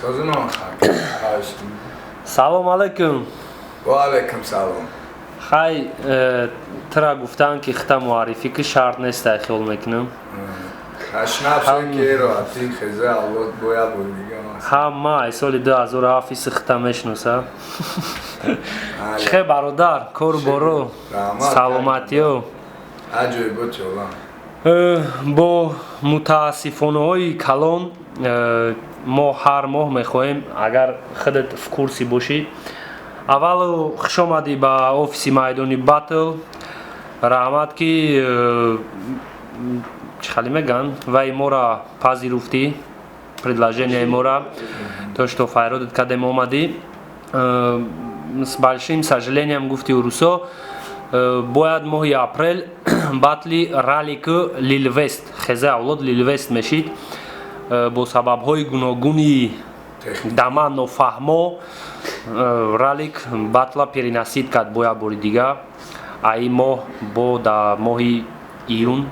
Sözün سلام علیکم. و علیکم سلام. خی ترا گفتن که خطا معرفی که شرط نیست اخیال میکنم. اشناب که رو اتی خزه اولاد بویا بودیگه هم ما سال 2007 خطا میشناسم. چه برادر کار برو سلامتیو. عجیب بود چولان. با متاسفانه های کلان ما هر ماه میخواهیم اگر خودت в کورسی باشی اول خوش آمدی به آفیس میدانی باتل رحمت که چه خالی میگن وای ما را پذیرفتی предложение ما را то что файродет кадем омади с большим сожалением гуфти урусо бояд моҳи апрел батли раллики лилвест хеза авлод лилвест мешид бо сабабҳои гуногуни дама нофаҳмо раллик батла перенасид кард боя бори дигар аи моҳ бо дар моҳи июн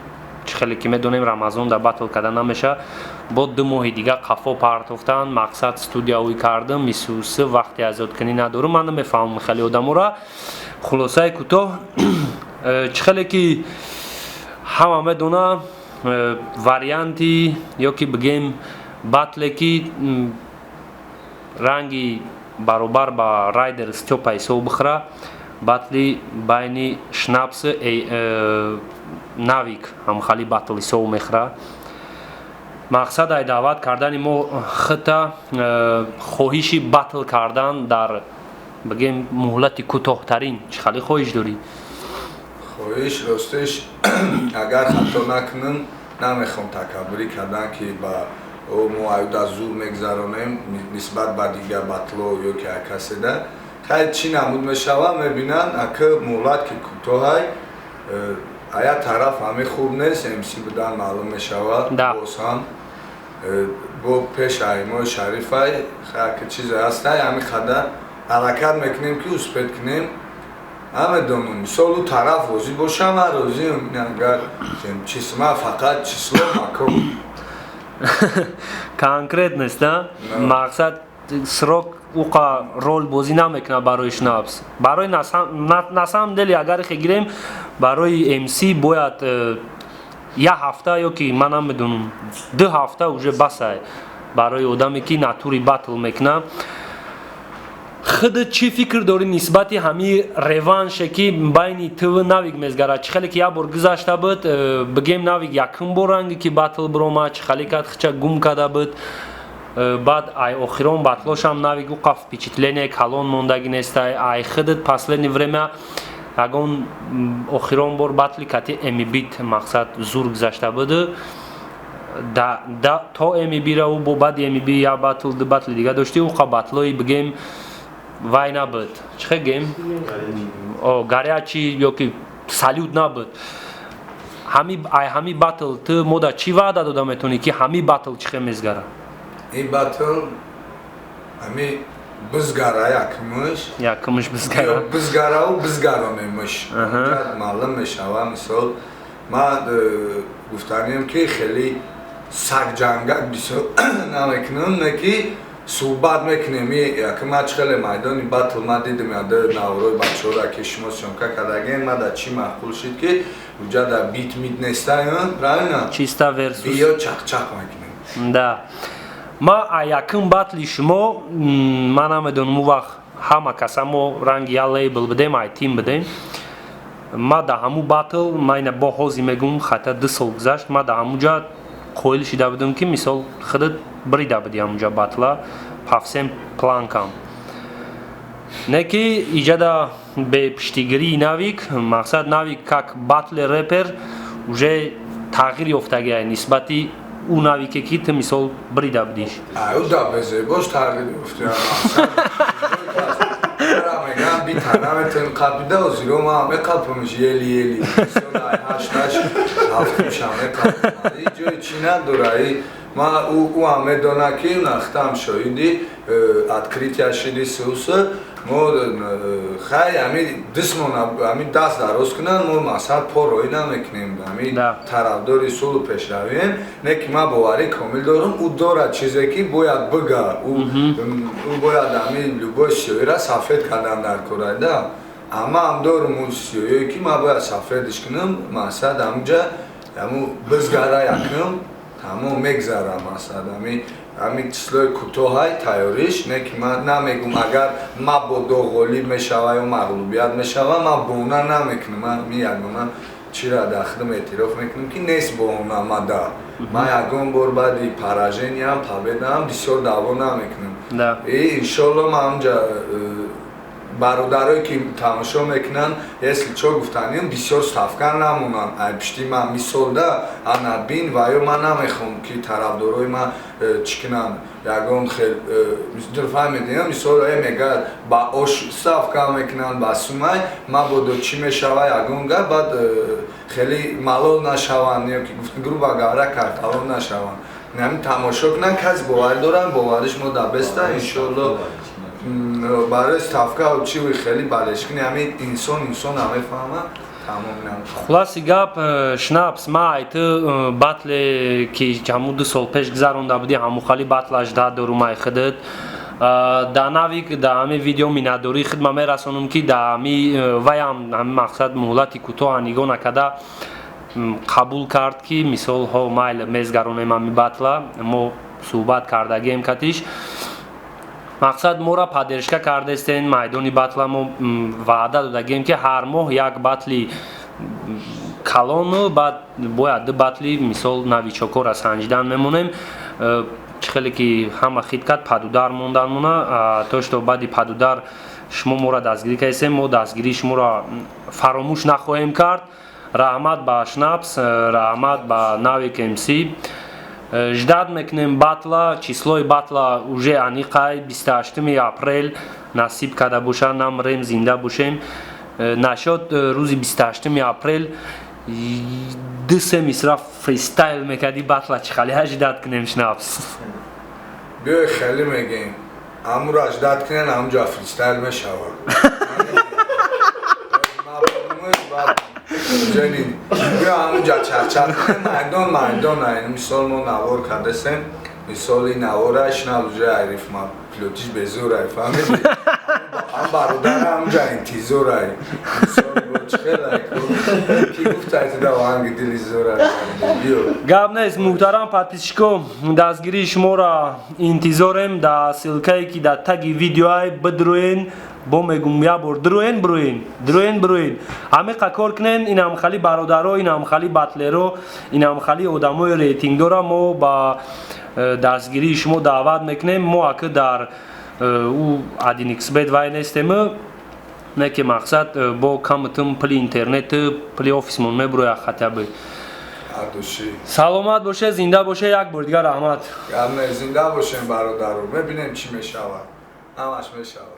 чӣ хеле ки медонем рамазон дар батл карда намеша бо 2 моҳи дигар қафо партофтан мақсад студияҳои кардам мисуси вақти азодкунӣ надорам ман намефаҳмам хеле одамора хулосаи кӯтоҳ чӣ хеле ки ҳама медона варианти ё ки бигем батле ки ранги баробар ба райдер стёпа ҳисоб бихӯра батли байни шнапс навик ҳамхали батл ҳисоб мехӯра мақсад ай даъват кардани мо хита хоҳиши батл кардан дар бигем муҳлати кӯтоҳтарин чӣ хали хоҳиш дорӣ хоҳиш ростеш агар хато накунам намехом такаббурӣ кардан ки ба муайда зур мегзаронем нисбат ба дигар батло ё ки каседа тай чӣ намуд мешавад мебинанд ака муҳлат ки кӯтоҳай ая тараф ҳаме хуб нест мс будан маълум мешавад боз ҳам бо пеш аймои шарифай ки чизе ҳастай ҳами хада ҳаракат мекунем ки успед кунем ҳаме донум мисолу тараф розӣ боша ман розиам агар чисма фақат число макон конкретность мақсад срок уқа рол бозӣ намекунад барои шнапс барои на самом деле агар гирем барои мс бояд 1 ҳафта ё ки ман намедонам 2 ҳафта уже басай барои одаме ки натури батл мекунад худат чӣ фикр дорӣ нисбати ҳамин реванше ки байни тв навик мезгарад чӣ хеле ки як бор гузашта буд бигем навик якум бор ранге ки батл биромад чӣ хеле кард хича гум карда буд баъд ай охирон батлошам навик уқа впечатление калон мондаги нестай ай худат последнее время ягон охирон бор батли кати эмибит мақсад зур гузашта буд то эмибира ӯ бо баъди эмиби як батл ду батли дига дошти уқа батлои бигем вай набуд чӣ гем гарячи ё ки салют набуд ҳами батл ту мода чӣ ваъда дода метавонӣ ки ҳами батл чӣ хел мезгара ин батл ҳами бизгара якумш бизгараву бизгаронемш маълум мешавад мисол ман гуфтанем ки хеле сагҷангак бисёр намекунам не ки суҳбат мекунем якума чӣ хеле майдони батл ман дидим яда наврои бачаҳора ки шумо сёмка кардаген мада чӣ маъқул шид ки уҷа дар бит мит нестай правильно чиста версус биё чақчақ мекунем да ма якум батли шумо ман намедонам ӯ вақт ҳама каса мо ранги я лейбл бидем ай тим бидем ма дар ҳамун батл майна бо ҳозир мегӯм хата 2 сол гузашт ма дар ҳамунҷа қоил шида будам ки мисол худат брида буди ҳамунҷа батла пафсем планкам не ки иҷада бепиштигирии навик мақсад навик как батли репер уже тағйир ёфтагиай нисбати ӯ навике ки ту мисол брида будиш ӯ да безебош тағйир ёфтаам мегам бита наметавонем қапида озиро ма ҳаме қапамш ели ҳафтумшаме қапам ҷои чӣ надора ма ӯ ҳам медона ки нахтам шоиди открития шиди сӯс мо хай ами дисмона ами даст дароз кунан мо масал порои намекунем ами тарафдори сулҳу пешравием неки ма боварӣ комил дорам ӯ дорад чизе ки бояд бига ӯ бояд ами любой сиёҳиро сафед кардан дар корада ама ам дорам ӯ сиёҳие ки ма бояд сафедиш кунам масад амуҷа аму бизгара якум тамом мегзарам масад ами числои кӯтоҳай тайёриш неки ман намегум агар ма бодо ғолиб мешава ё мағлубият мешава ман бона намекунам ман ягона чира дар худам эътироф мекунам ки нест бона мада ман ягон бор баъди поражениям победаам бисёр даъво намекунам иншоалло ман онҷа бародарое ки тамошо мекунанд если чо гуфтанем бисёр ставка намонанд ай пишти ман мисолда анабин ва ё ман намехоҳам ки тарафдорои ман чӣ кунанд ягон хел фаҳмедем мисол мегӯяд ба ош ставка мекунанд ба сумай ман бодо чӣ мешава ягон гап баъд хеле малол нашаванд ё ки грубо говоря карталон нашаванд ҳамин тамошо кунанд каси боварӣ доранд бовариш мо дабеста иншоалло барои ставка чи хеле балешкини ҳамин инсон намефаҳма тамом намефаҳма хулоси гап шнапс ма айти батле ки ҳамун 2 сол пеш гузаронда будӣ ҳамун хали батлаш да дорумай хидит да навик да ҳамин видео миннатдорӣ хидма мерасонам ки да ҳами ваям ҳамин мақсад муҳлати кӯтоҳа нигоҳ накарда қабул кард ки мисолҳо майл мезгаронем ҳамин батла мо суҳбат кардагем катиш мақсад моро поддержка кардастен майдони батла мо ваъда додагем ки ҳар моҳ як батли калону баъд бояд 2 батли мисол навичокора санҷидан мемонем чӣ хеле ки ҳама хиткат падудар мондан мона то што баъди падудар шумо моро дастгирӣ кардастем мо дастгирии шуморо фаромӯш нахоҳем кард раҳмат ба шнапс раҳмат ба навик мс ждат мекунем батла числои батла уже аниқай 28 апрел насиб карда боша намрем зинда бошем нашод рӯзи 28 апрел 2 мисра фристайл мекарди батла чӣ хали ждат кунем шнапс биёй хеле мегем амуро ждат кунем амуҷа фристайл мешава ҷанин бия ҳамуҷа чарчар майдон айн мисол мо навор кардастем мисоли навораш налуҷа айрифма пилотиш безорай фаҳмиди ҳам бародар ҳамуҷа интизорай мисол бо чихелай ки гуфтай туда ванги дили зорай биё гап нест муҳтарам подписчико дастгирии шуморо интизорем да ссилкае ки дар таги видеоай бидуроен бо мегум як бор дуроен ҳамиқа кор кунен инам хали бародаро инам хали батлеро инам хали одамои рейтингдора мо ба дастгирии шумо даъват мекунем мо аки дар ӯ адинxbet вай нестем неки мақсад бо камитим пили интернети пили офисмон мебуроя хатаби саломат боше зинда боше як бор дигар раҳмат зинда бошем бародаро мебинем чӣ мешавад ҳамаш мешавад